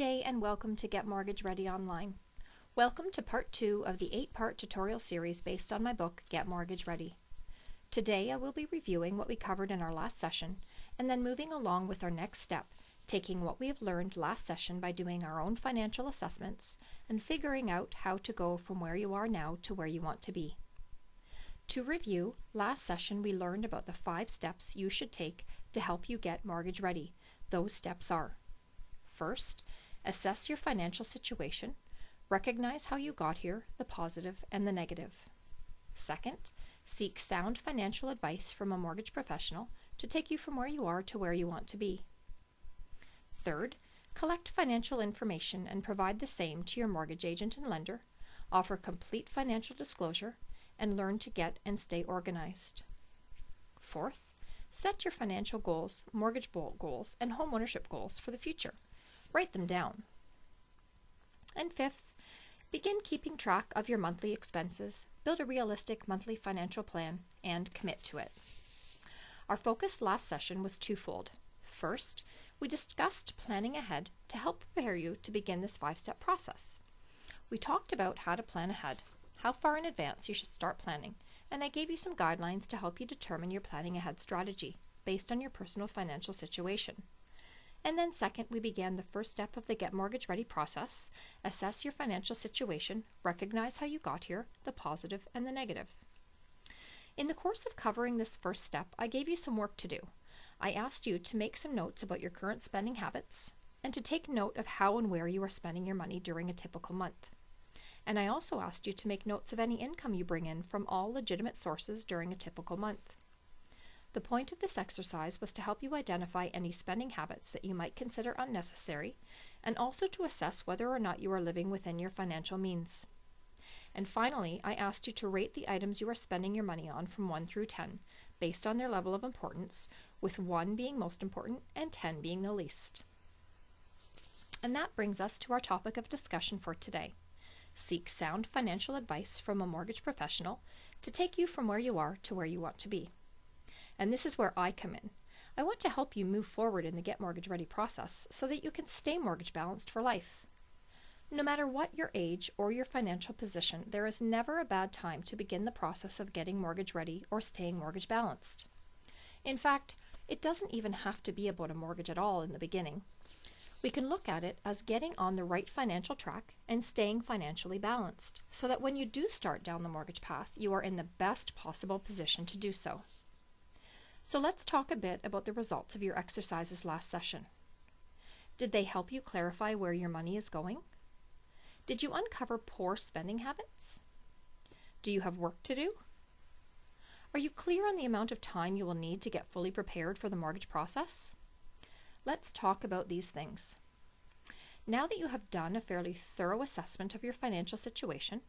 day and welcome to Get Mortgage Ready Online. Welcome to part 2 of the 8-part tutorial series based on my book, Get Mortgage Ready. Today I will be reviewing what we covered in our last session and then moving along with our next step, taking what we have learned last session by doing our own financial assessments and figuring out how to go from where you are now to where you want to be. To review, last session we learned about the 5 steps you should take to help you get mortgage ready. Those steps are: first, assess your financial situation. Recognize how you got here, the positive and the negative. Second, seek sound financial advice from a mortgage professional to take you from where you are to where you want to be. Third, collect financial information and provide the same to your mortgage agent and lender. Offer complete financial disclosure and learn to get and stay organized. Fourth, set your financial goals, mortgage goals, and home ownership goals for the future. Write them down. And fifth, begin keeping track of your monthly expenses, build a realistic monthly financial plan, and commit to it. Our focus last session was twofold. First, we discussed planning ahead to help prepare you to begin this 5-step process. We talked about how to plan ahead, how far in advance you should start planning, and I gave you some guidelines to help you determine your planning ahead strategy based on your personal financial situation. And then second, we began the first step of the Get Mortgage Ready process: assess your financial situation, recognize how you got here, the positive and the negative. In the course of covering this first step, I gave you some work to do. I asked you to make some notes about your current spending habits and to take note of how and where you are spending your money during a typical month. And I also asked you to make notes of any income you bring in from all legitimate sources during a typical month. The point of this exercise was to help you identify any spending habits that you might consider unnecessary and also to assess whether or not you are living within your financial means. And finally, I asked you to rate the items you are spending your money on from 1 through 10 based on their level of importance, with 1 being most important and 10 being the least. And that brings us to our topic of discussion for today. Seek sound financial advice from a mortgage professional to take you from where you are to where you want to be. And this is where I come in. I want to help you move forward in the Get Mortgage Ready process so that you can stay mortgage balanced for life. No matter what your age or your financial position, there is never a bad time to begin the process of getting mortgage ready or staying mortgage balanced. In fact, it doesn't even have to be about a mortgage at all in the beginning. We can look at it as getting on the right financial track and staying financially balanced so that when you do start down the mortgage path, you are in the best possible position to do so. So let's talk a bit about the results of your exercises last session. Did they help you clarify where your money is going? Did you uncover poor spending habits? Do you have work to do? Are you clear on the amount of time you will need to get fully prepared for the mortgage process? Let's talk about these things. Now that you have done a fairly thorough assessment of your financial situation,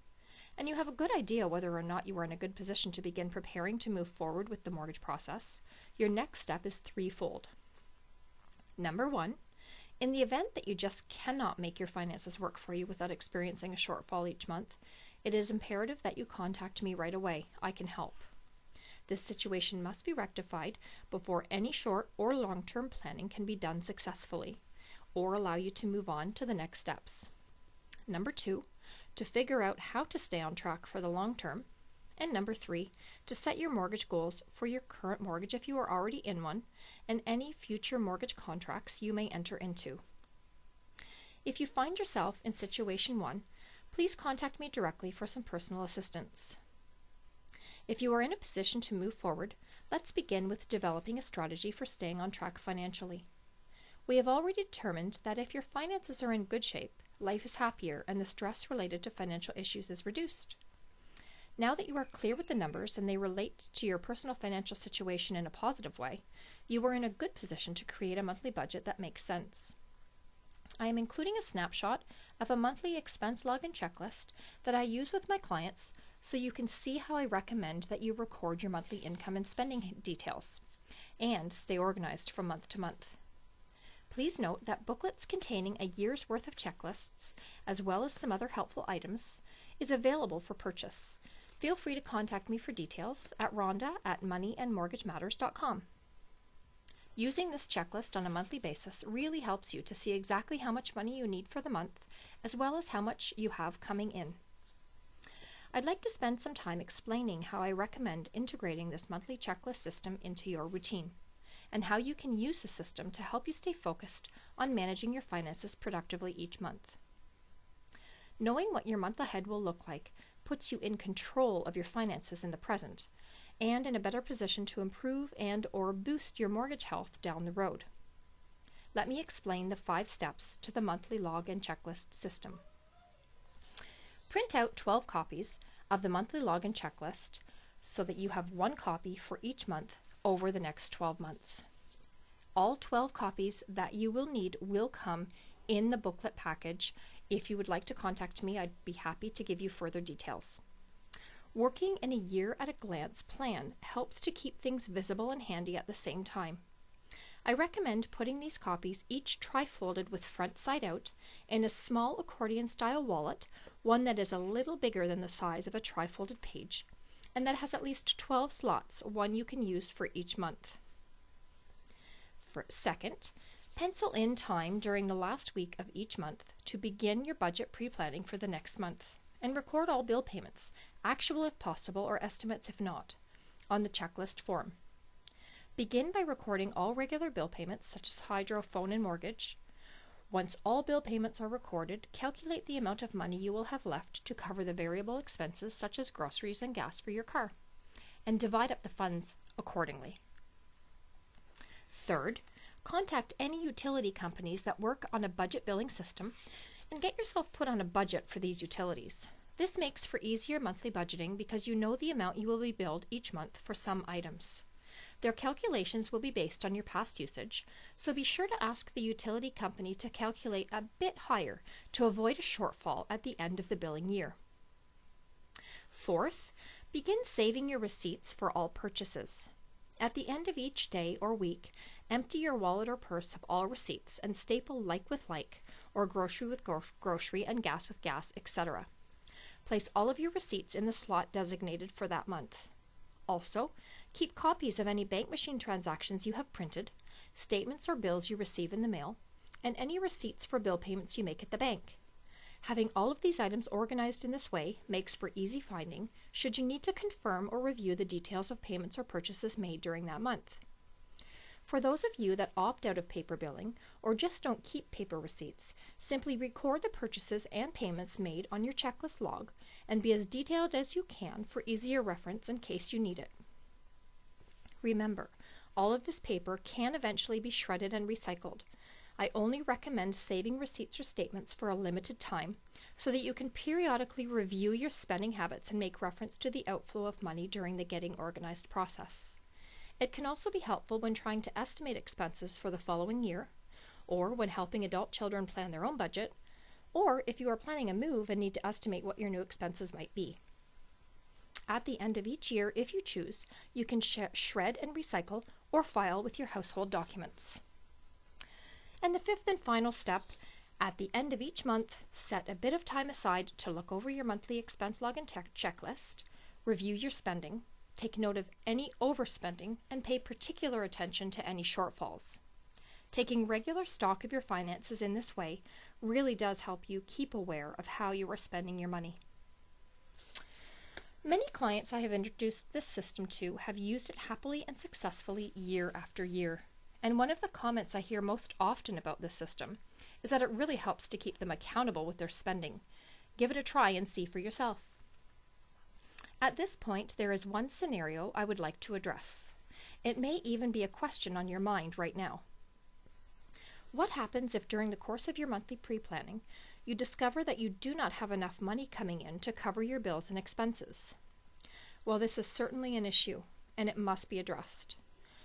and you have a good idea whether or not you are in a good position to begin preparing to move forward with the mortgage process, your next step is threefold. Number 1, in the event that you just cannot make your finances work for you without experiencing a shortfall each month, it is imperative that you contact me right away. I can help. This situation must be rectified before any short or long-term planning can be done successfully or allow you to move on to the next steps. Number 2, to figure out how to stay on track for the long term. And number 3, to set your mortgage goals for your current mortgage if you are already in one and any future mortgage contracts you may enter into. If you find yourself in situation 1, please contact me directly for some personal assistance. If you are in a position to move forward, let's begin with developing a strategy for staying on track financially. We have already determined that if your finances are in good shape, life is happier and the stress related to financial issues is reduced. Now that you are clear with the numbers and they relate to your personal financial situation in a positive way, you are in a good position to create a monthly budget that makes sense. I am including a snapshot of a monthly expense log and checklist that I use with my clients so you can see how I recommend that you record your monthly income and spending details and stay organized from month to month. Please note that booklets containing a year's worth of checklists, as well as some other helpful items, is available for purchase. Feel free to contact me for details at rhonda@moneyandmortgagematters.com. Using this checklist on a monthly basis really helps you to see exactly how much money you need for the month, as well as how much you have coming in. I'd like to spend some time explaining how I recommend integrating this monthly checklist system into your routine, and how you can use the system to help you stay focused on managing your finances productively each month. Knowing what your month ahead will look like puts you in control of your finances in the present, and in a better position to improve and/or boost your mortgage health down the road. Let me explain the 5 steps to the monthly log and checklist system. Print out 12 copies of the monthly log and checklist so that you have 1 copy for each month over the next 12 months. All 12 copies that you will need will come in the booklet package. If you would like to contact me, I'd be happy to give you further details. Working in a year-at-a-glance plan helps to keep things visible and handy at the same time. I recommend putting these copies each tri-folded with front side out in a small accordion-style wallet, one that is a little bigger than the size of a tri-folded page, and that has at least 12 slots, one you can use for each month. Second, pencil in time during the last week of each month to begin your budget pre-planning for the next month, and record all bill payments, actual if possible or estimates if not, on the checklist form. Begin by recording all regular bill payments such as hydro, phone, and mortgage. Once all bill payments are recorded, calculate the amount of money you will have left to cover the variable expenses such as groceries and gas for your car, and divide up the funds accordingly. Third, contact any utility companies that work on a budget billing system and get yourself put on a budget for these utilities. This makes for easier monthly budgeting because you know the amount you will be billed each month for some items. Their calculations will be based on your past usage, so be sure to ask the utility company to calculate a bit higher to avoid a shortfall at the end of the billing year. Fourth, begin saving your receipts for all purchases. At the end of each day or week, empty your wallet or purse of all receipts and staple like with like, or grocery with grocery and gas with gas, etc. Place all of your receipts in the slot designated for that month. Also, keep copies of any bank machine transactions you have printed, statements or bills you receive in the mail, and any receipts for bill payments you make at the bank. Having all of these items organized in this way makes for easy finding should you need to confirm or review the details of payments or purchases made during that month. For those of you that opt out of paper billing or just don't keep paper receipts, simply record the purchases and payments made on your checklist log and be as detailed as you can for easier reference in case you need it. Remember, all of this paper can eventually be shredded and recycled. I only recommend saving receipts or statements for a limited time so that you can periodically review your spending habits and make reference to the outflow of money during the getting organized process. It can also be helpful when trying to estimate expenses for the following year, or when helping adult children plan their own budget, or if you are planning a move and need to estimate what your new expenses might be. At the end of each year, if you choose, you can shred and recycle or file with your household documents. And the fifth and final step, at the end of each month, set a bit of time aside to look over your monthly expense log and checklist, review your spending, take note of any overspending, and pay particular attention to any shortfalls. Taking regular stock of your finances in this way really does help you keep aware of how you are spending your money. Many clients I have introduced this system to have used it happily and successfully year after year. And one of the comments I hear most often about this system is that it really helps to keep them accountable with their spending. Give it a try and see for yourself. At this point, there is one scenario I would like to address. It may even be a question on your mind right now. What happens if during the course of your monthly pre-planning, you discover that you do not have enough money coming in to cover your bills and expenses? Well, this is certainly an issue, and it must be addressed.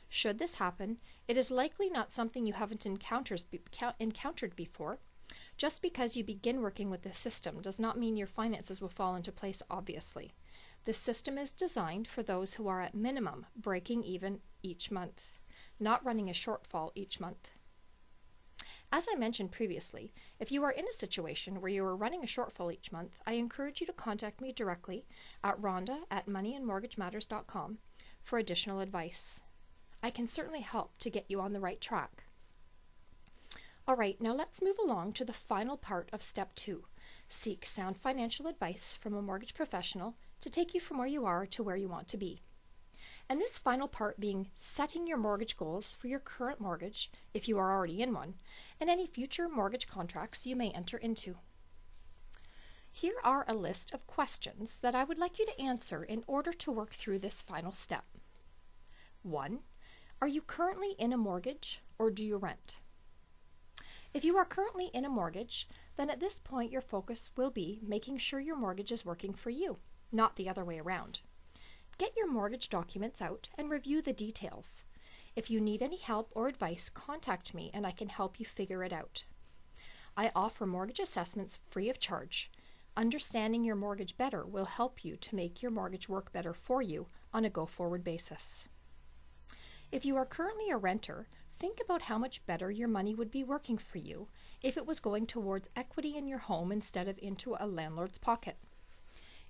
Should this happen, it is likely not something you haven't encountered before. Just because you begin working with this system does not mean your finances will fall into place, obviously. This system is designed for those who are at minimum breaking even each month, not running a shortfall each month. As I mentioned previously, if you are in a situation where you are running a shortfall each month, I encourage you to contact me directly at Rhonda@moneyandmortgagematters.com for additional advice. I can certainly help to get you on the right track. All right, now let's move along to the final part of step 2. Seek sound financial advice from a mortgage professional to take you from where you are to where you want to be. And this final part being setting your mortgage goals for your current mortgage, if you are already in one, and any future mortgage contracts you may enter into. Here are a list of questions that I would like you to answer in order to work through this final step. 1. Are you currently in a mortgage or do you rent? If you are currently in a mortgage, then at this point your focus will be making sure your mortgage is working for you, not the other way around. Get your mortgage documents out and review the details. If you need any help or advice, contact me and I can help you figure it out. I offer mortgage assessments free of charge. Understanding your mortgage better will help you to make your mortgage work better for you on a go-forward basis. If you are currently a renter, think about how much better your money would be working for you if it was going towards equity in your home instead of into a landlord's pocket.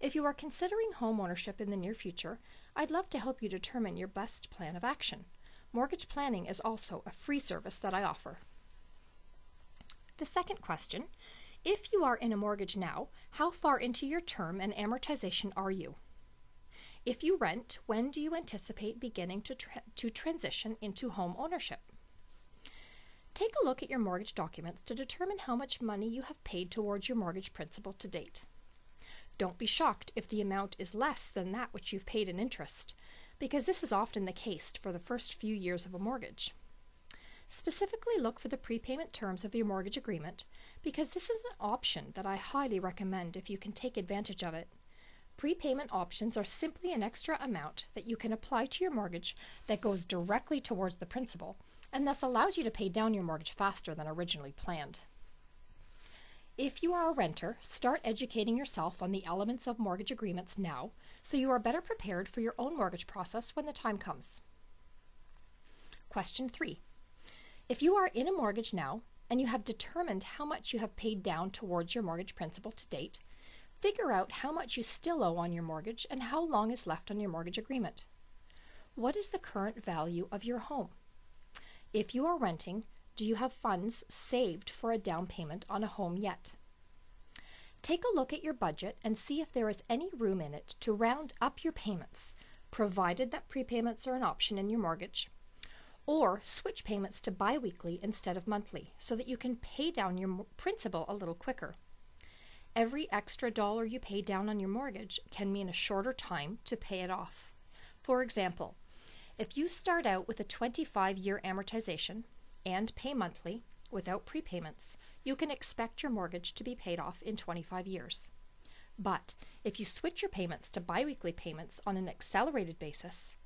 If you are considering home ownership in the near future, I'd love to help you determine your best plan of action. Mortgage planning is also a free service that I offer. The second question, if you are in a mortgage now, how far into your term and amortization are you? If you rent, when do you anticipate beginning to transition into home ownership? Take a look at your mortgage documents to determine how much money you have paid towards your mortgage principal to date. Don't be shocked if the amount is less than that which you've paid in interest, because this is often the case for the first few years of a mortgage. Specifically look for the prepayment terms of your mortgage agreement, because this is an option that I highly recommend if you can take advantage of it. Prepayment options are simply an extra amount that you can apply to your mortgage that goes directly towards the principal, and thus allows you to pay down your mortgage faster than originally planned. If you are a renter, start educating yourself on the elements of mortgage agreements now, so you are better prepared for your own mortgage process when the time comes. Question 3. If you are in a mortgage now, and you have determined how much you have paid down towards your mortgage principal to date, figure out how much you still owe on your mortgage and how long is left on your mortgage agreement. What is the current value of your home? If you are renting, do you have funds saved for a down payment on a home yet? Take a look at your budget and see if there is any room in it to round up your payments, provided that prepayments are an option in your mortgage, or switch payments to bi-weekly instead of monthly so that you can pay down your principal a little quicker. Every extra dollar you pay down on your mortgage can mean a shorter time to pay it off. For example, if you start out with a 25-year amortization and pay monthly without prepayments, you can expect your mortgage to be paid off in 25 years. But if you switch your payments to biweekly payments on an accelerated basis,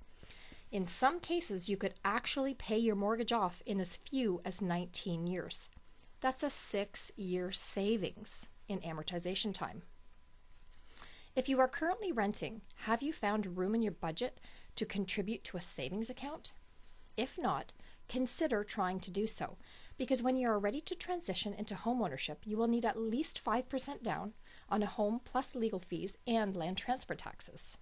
in some cases you could actually pay your mortgage off in as few as 19 years. That's a 6-year savings in amortization time. If you are currently renting, have you found room in your budget to contribute to a savings account? If not, consider trying to do so, because when you are ready to transition into homeownership, you will need at least 5% down on a home plus legal fees and land transfer taxes.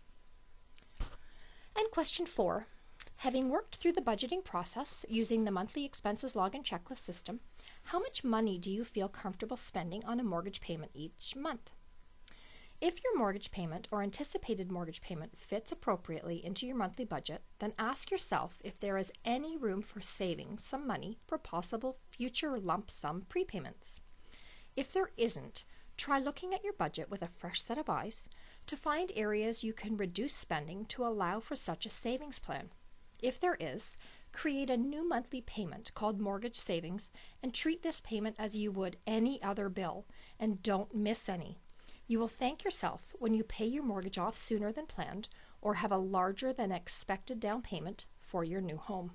And question 4, having worked through the budgeting process using the monthly expenses login checklist system, how much money do you feel comfortable spending on a mortgage payment each month? If your mortgage payment or anticipated mortgage payment fits appropriately into your monthly budget, then ask yourself if there is any room for saving some money for possible future lump sum prepayments. If there isn't, try looking at your budget with a fresh set of eyes to find areas you can reduce spending to allow for such a savings plan. If there is, create a new monthly payment called mortgage savings and treat this payment as you would any other bill, and don't miss any. You will thank yourself when you pay your mortgage off sooner than planned or have a larger than expected down payment for your new home.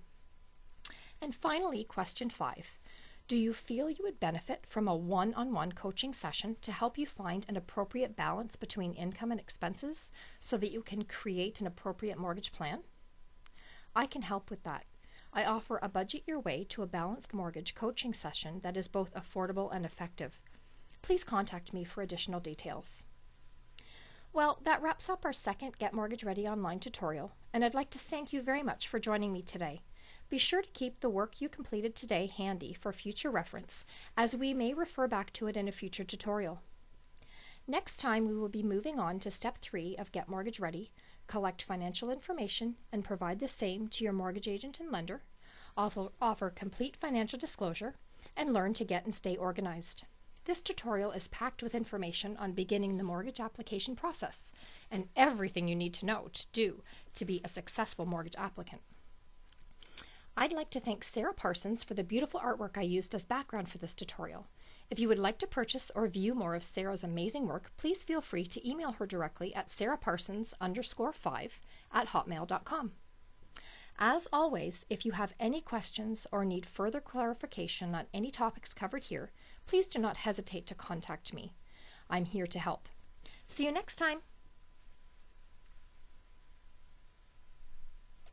And finally, question 5. Do you feel you would benefit from a one-on-one coaching session to help you find an appropriate balance between income and expenses so that you can create an appropriate mortgage plan? I can help with that. I offer a Budget Your Way to a Balanced Mortgage coaching session that is both affordable and effective. Please contact me for additional details. Well, that wraps up our second Get Mortgage Ready online tutorial, and I'd like to thank you very much for joining me today. Be sure to keep the work you completed today handy for future reference, as we may refer back to it in a future tutorial. Next time, we will be moving on to Step 3 of Get Mortgage Ready: collect financial information and provide the same to your mortgage agent and lender, offer complete financial disclosure, and learn to get and stay organized. This tutorial is packed with information on beginning the mortgage application process and everything you need to know to do to be a successful mortgage applicant. I'd like to thank Sarah Parsons for the beautiful artwork I used as background for this tutorial. If you would like to purchase or view more of Sarah's amazing work, please feel free to email her directly at sarahparsons_5@hotmail.com. As always, if you have any questions or need further clarification on any topics covered here, please do not hesitate to contact me. I'm here to help. See you next time.